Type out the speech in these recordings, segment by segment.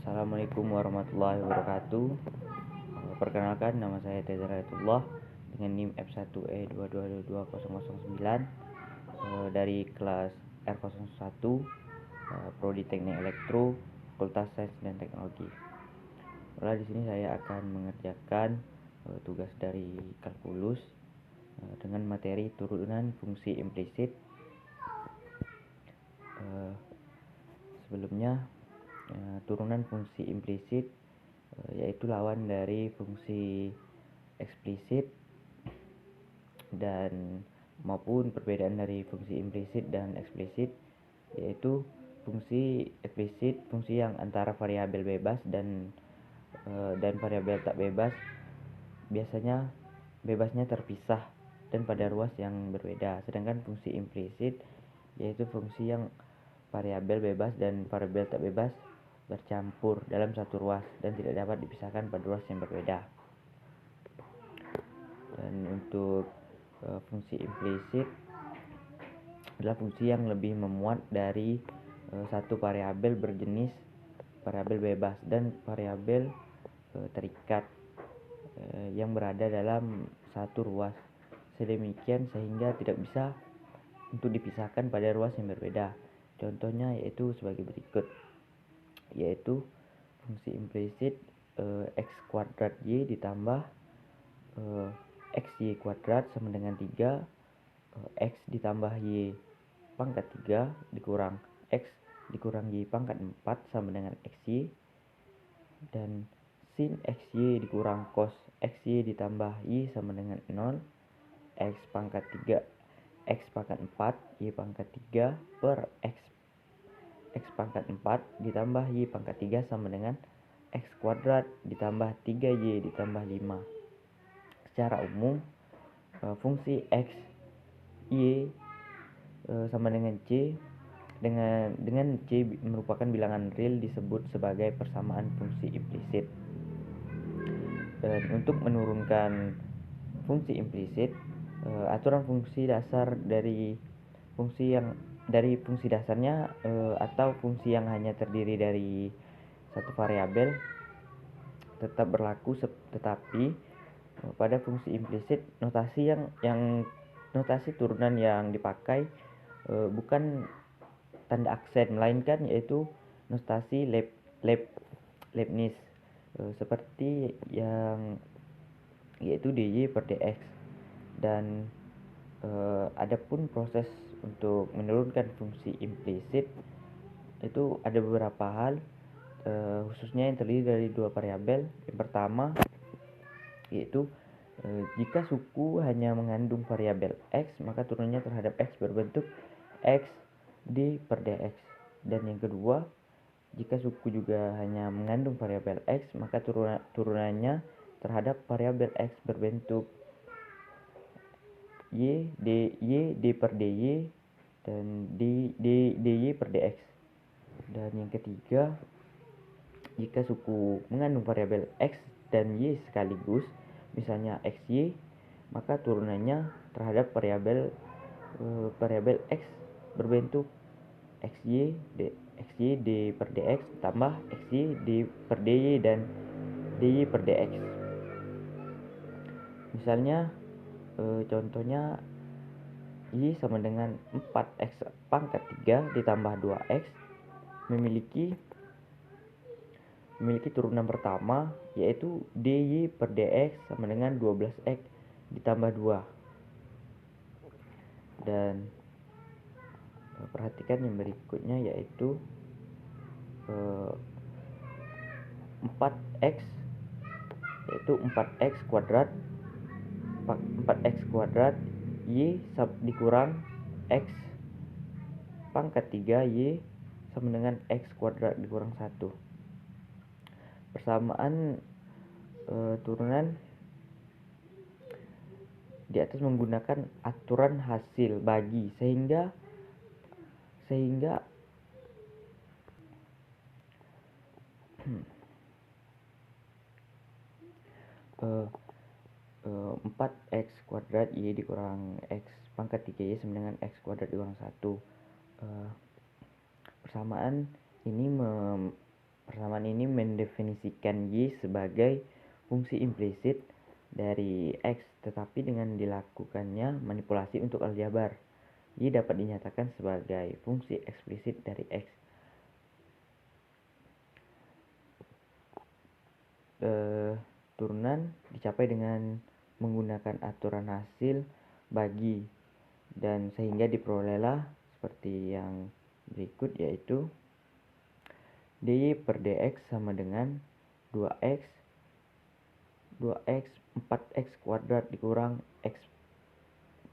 Assalamualaikum warahmatullahi wabarakatuh. Perkenalkan, nama saya Teza Rayatullah dengan NIM F1E2222009 dari kelas R01 Prodi Teknik Elektro Fakultas Sains dan Teknologi. Di sini saya akan mengerjakan tugas dari kalkulus dengan materi turunan fungsi implisit. Sebelumnya, turunan fungsi implisit yaitu lawan dari fungsi eksplisit dan maupun perbedaan dari fungsi implisit dan eksplisit, yaitu fungsi eksplisit fungsi yang antara variabel bebas dan variabel tak bebas, biasanya bebasnya terpisah dan pada ruas yang berbeda, sedangkan fungsi implisit yaitu fungsi yang variabel bebas dan variabel tak bebas bercampur dalam satu ruas dan tidak dapat dipisahkan pada ruas yang berbeda. Dan untuk fungsi implisit adalah fungsi yang lebih memuat dari satu variabel berjenis variabel bebas dan variabel terikat yang berada dalam satu ruas, sedemikian sehingga tidak bisa untuk dipisahkan pada ruas yang berbeda. Contohnya yaitu sebagai berikut, yaitu fungsi implisit x kuadrat y ditambah xy kuadrat sama dengan 3, x ditambah y pangkat 3 dikurang x dikurang y pangkat 4 sama dengan xy, dan sin xy dikurang cos xy ditambah y sama dengan 0, x pangkat 3 x pangkat 4 y pangkat 3 per x pangkat 4 ditambah y pangkat 3 sama dengan x kuadrat ditambah 3y ditambah 5. Secara umum, fungsi x, y sama dengan c dengan c merupakan bilangan real disebut sebagai persamaan fungsi implisit. Dan untuk menurunkan fungsi implisit, aturan fungsi dasar dari fungsi dasarnya atau fungsi yang hanya terdiri dari satu variabel tetap berlaku, tetapi pada fungsi implisit notasi turunan yang dipakai bukan tanda aksen, melainkan yaitu notasi Leibniz seperti yang yaitu dy per dx. Dan adapun proses untuk menurunkan fungsi implisit itu ada beberapa hal, khususnya yang terdiri dari dua variabel. Yang pertama yaitu jika suku hanya mengandung variabel x, maka turunannya terhadap x berbentuk x d per dx. Dan yang kedua, jika suku juga hanya mengandung variabel x, maka turunannya terhadap variabel x berbentuk y d per dy dan dy per dx. Dan yang ketiga, jika suku mengandung variabel x dan y sekaligus, misalnya xy, maka turunannya terhadap variabel x berbentuk xy d per dx tambah xy d per dy dan dy per dx. Misalnya contohnya y sama dengan 4x pangkat 3 ditambah 2x memiliki turunan pertama, yaitu dy per dx sama dengan 12x ditambah 2. Dan perhatikan yang berikutnya, yaitu 4x kuadrat y dikurang x pangkat 3 y sama dengan x kuadrat dikurang 1. Persamaan turunan di atas menggunakan aturan hasil bagi, sehingga 4x kuadrat y dikurang x pangkat 3y sama dengan x kuadrat dikurang 1. Persamaan ini mendefinisikan Y sebagai fungsi implisit dari X, tetapi dengan dilakukannya manipulasi untuk aljabar, Y dapat dinyatakan sebagai fungsi eksplisit dari X. Turunan dicapai dengan menggunakan aturan hasil bagi, dan sehingga diperolehlah seperti yang berikut, yaitu dy per dx sama dengan 2x 4x kuadrat dikurang x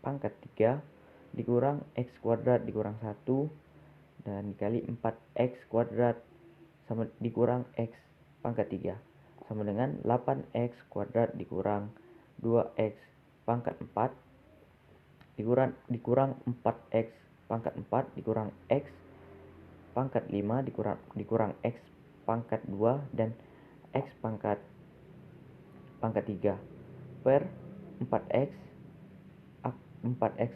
pangkat 3 dikurang x kuadrat dikurang 1 dan dikali 4x kuadrat sama dikurang x pangkat 3 sama dengan 8x kuadrat dikurang 2x pangkat 4 dikurang 4x pangkat 4 dikurang x pangkat 5 dikurang x pangkat 2 dan x pangkat 3 per 4x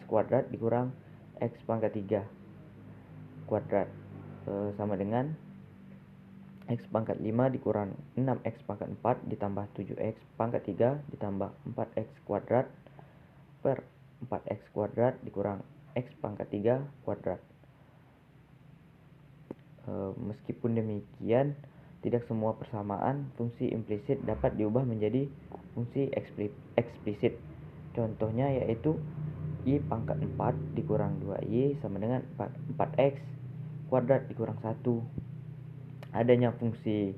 kuadrat dikurang x pangkat 3 kuadrat sama dengan x pangkat 5 dikurang 6x pangkat 4 ditambah 7x pangkat 3 ditambah 4x kuadrat per 4x kuadrat dikurang x pangkat 3 kuadrat. Meskipun demikian, tidak semua persamaan fungsi implisit dapat diubah menjadi fungsi eksplisit. Contohnya yaitu Y pangkat 4 dikurang 2Y sama dengan 4x kuadrat dikurang 1. Adanya fungsi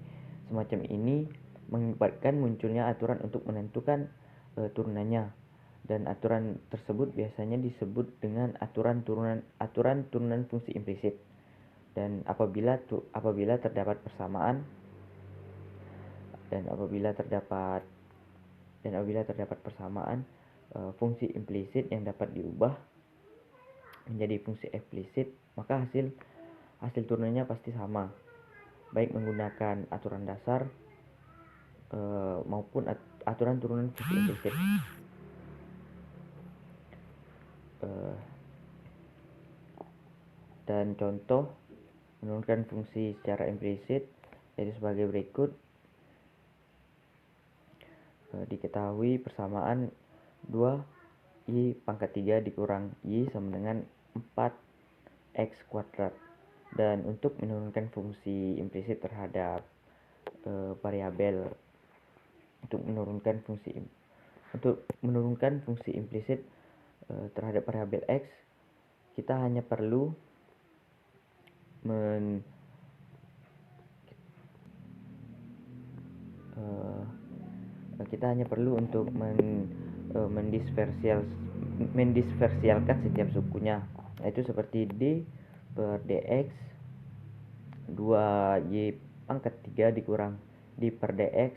semacam ini mengakibatkan munculnya aturan untuk menentukan turunannya, dan aturan tersebut biasanya disebut dengan aturan turunan fungsi implisit. Dan apabila terdapat persamaan fungsi implisit yang dapat diubah menjadi fungsi eksplisit, maka hasil turunannya pasti sama, baik menggunakan aturan dasar maupun aturan turunan fungsi implisit. Dan contoh menurunkan fungsi secara implisit yaitu sebagai berikut. Diketahui persamaan 2y pangkat 3 dikurang y sama dengan 4x kuadrat, dan untuk menurunkan fungsi implisit terhadap variabel implisit terhadap variabel x, kita hanya perlu untuk mendispersialkan setiap sukunya, yaitu seperti d per dx 2y pangkat 3 dikurang d per dx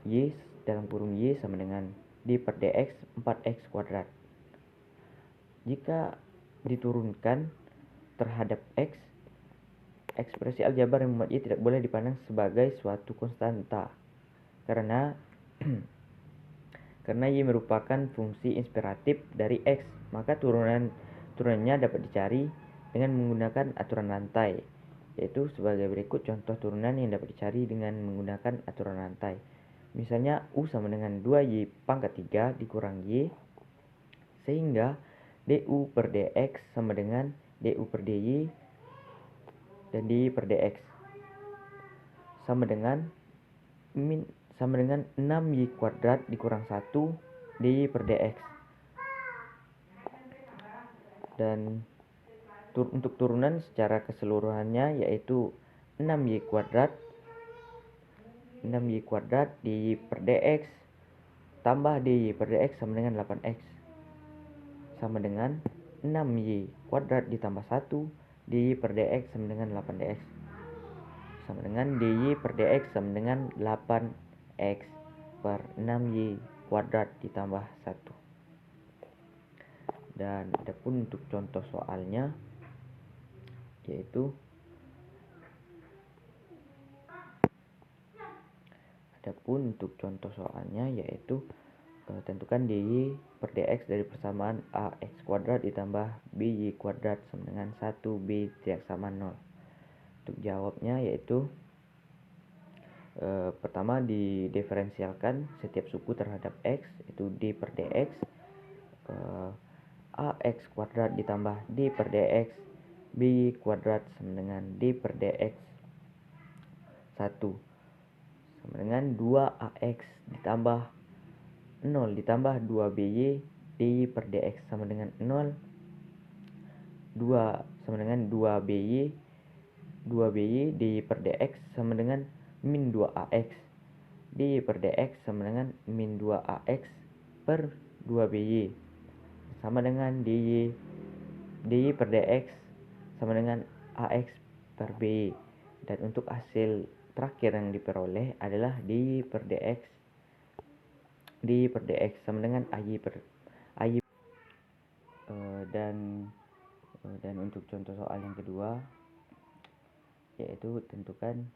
y dalam kurung y sama dengan d per dx 4x kuadrat. Jika diturunkan terhadap x, ekspresi aljabar yang membuat y tidak boleh dipandang sebagai suatu konstanta karena y merupakan fungsi inspiratif dari x, maka turunannya dapat dicari dengan menggunakan aturan rantai, yaitu sebagai berikut contoh turunan yang dapat dicari dengan menggunakan aturan rantai. Misalnya u sama dengan 2y pangkat 3 dikurang y, sehingga du per dx sama dengan du per dy dan dy per dx sama dengan 6y kuadrat dikurang 1 dy per dx. Dan untuk turunan secara keseluruhannya yaitu 6y kuadrat dy per dx tambah dy per dx sama dengan 8x sama dengan 6y kuadrat ditambah 1 dy per dx sama dengan 8dx sama dengan dy per dx sama dengan 8x per 6y kuadrat ditambah 1. Dan adapun untuk contoh soalnya yaitu tentukan dy per dx dari persamaan ax kuadrat ditambah by kuadrat sama dengan 1b tidak sama 0. Untuk jawabnya yaitu Pertama, didiferensialkan setiap suku terhadap X, itu D per dx. AX kuadrat ditambah D per dx B kuadrat sama dengan D per dx 1 sama dengan 2AX ditambah 0 ditambah 2BY DY per dx sama dengan 0. 2 sama dengan 2BY DY per dx sama dengan min 2AX DY per dx sama dengan min 2AX per 2BY sama dengan DY per dx sama dengan AX per BY. Dan untuk hasil terakhir yang diperoleh adalah DY per dx sama dengan AY per AY. Dan untuk contoh soal yang kedua, yaitu tentukan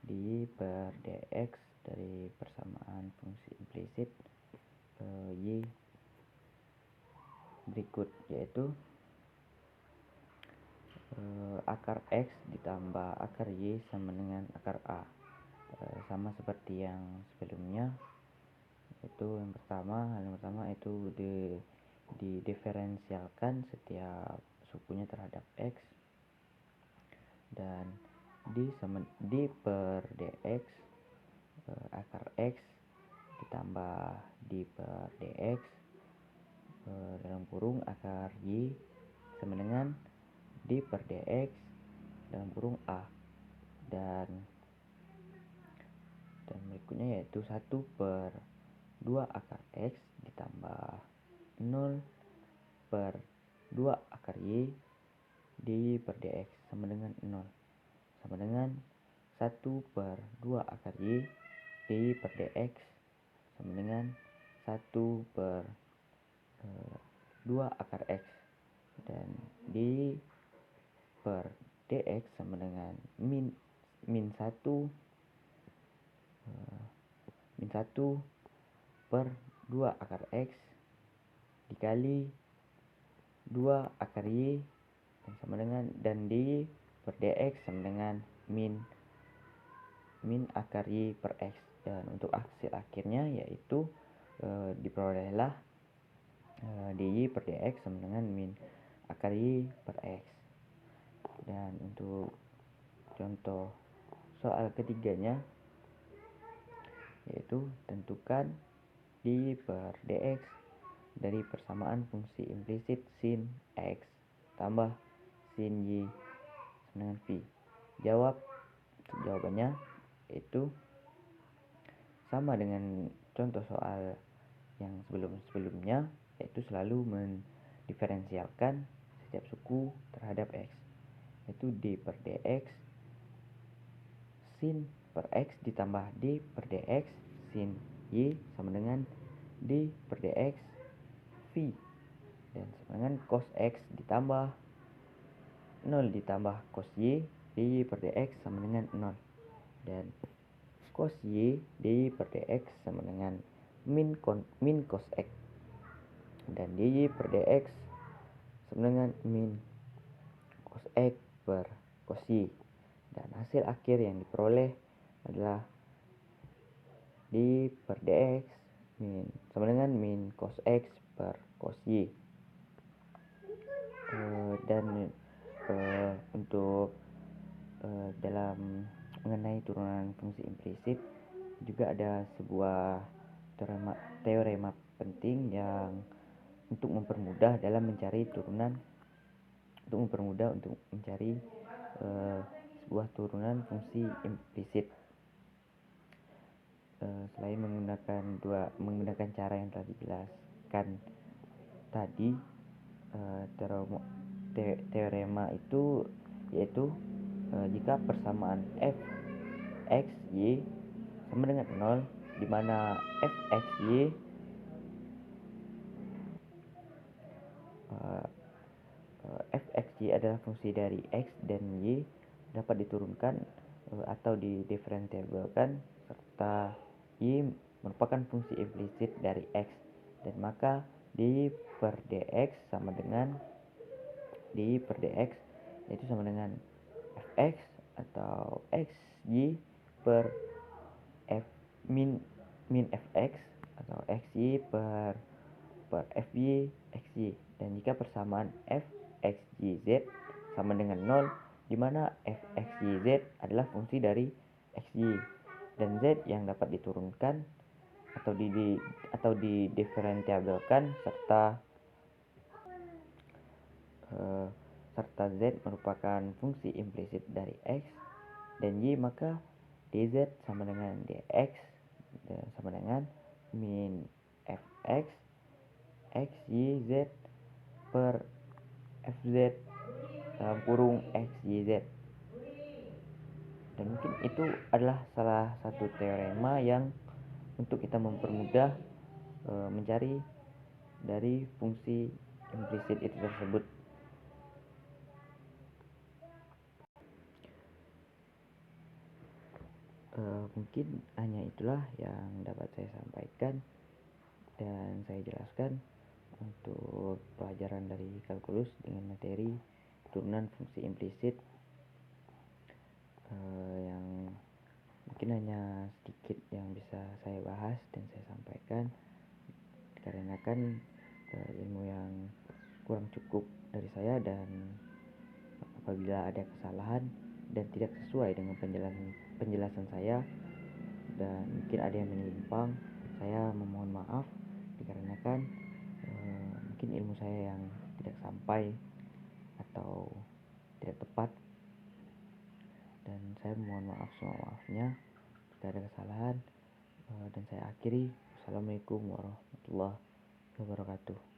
DY per dx dari persamaan fungsi implisit Y berikut, yaitu akar X ditambah akar Y sama dengan akar A. Sama seperti yang sebelumnya, itu yang pertama itu didiferensialkan setiap sukunya terhadap X, dan D per dx akar X ditambah D per dx dalam kurung akar Y sama dengan D per dx dalam kurung A. Dan berikutnya yaitu 1 per 2 akar X ditambah 0 per 2 akar Y DY per dx sama dengan 0 sama dengan 1 per 2 akar Y DY per dx sama dengan 1 per 2 akar X, dan D per dx sama dengan min 1 per 2 akar X dikali 2 akar Y dan sama dengan, dan D per dx sama dengan min akar Y per X. Dan untuk hasil akhirnya yaitu diperolehlah DY per dx sama dengan min akar Y per X. Dan untuk contoh soal ketiganya, yaitu tentukan DY per dx dari persamaan fungsi implisit sin X tambah sin Y sama dengan V. Jawabannya itu sama dengan contoh soal yang sebelumnya, yaitu selalu mendiferensialkan setiap suku terhadap X, yaitu D per dx sin per X ditambah D per dx sin Y sama dengan D per dx V, dan sama dengan cos X ditambah 0 ditambah cos Y DY per dx sama dengan 0, dan cos Y DY per dx sama dengan min cos X, dan DY per dx sama dengan min cos X per cos Y. Dan hasil akhir yang diperoleh adalah D per dx sama dengan min cos X per cos Y. Dan untuk dalam mengenai turunan fungsi implisit juga ada sebuah teorema penting yang untuk mempermudah mencari sebuah turunan fungsi implisit. Selain menggunakan cara yang telah dijelaskan tadi, teorema itu yaitu jika persamaan f x y sama dengan 0, di mana f x y adalah fungsi dari x dan y dapat diturunkan atau didiferensialkan, serta y merupakan fungsi implisit dari x, dan maka dy per dx sama dengan dy per dx yaitu sama dengan fx atau xy per min fx atau xy per fy xy, dan jika persamaan f x y z sama dengan 0, di mana f x y z adalah fungsi dari xy dan z yang dapat diturunkan atau diferensiabelkan serta z merupakan fungsi implisit dari x dan y, maka dz sama dengan dx sama dengan min fx x y z per fz dalam kurung x y z. Dan mungkin itu adalah salah satu teorema yang untuk kita mempermudah mencari dari fungsi implisit itu tersebut. Mungkin hanya itulah yang dapat saya sampaikan dan saya jelaskan untuk pelajaran dari kalkulus dengan materi turunan fungsi implisit, yang mungkin hanya sedikit yang bisa saya bahas dan saya sampaikan dikarenakan ilmu yang kurang cukup dari saya, dan apabila ada kesalahan dan tidak sesuai dengan penjelasan saya dan mungkin ada yang menyimpang, saya memohon maaf dikarenakan mungkin ilmu saya yang tidak sampai atau tidak tepat, dan saya mohon maaf semua-maafnya jika ada kesalahan, dan saya akhiri. Assalamualaikum warahmatullahi wabarakatuh.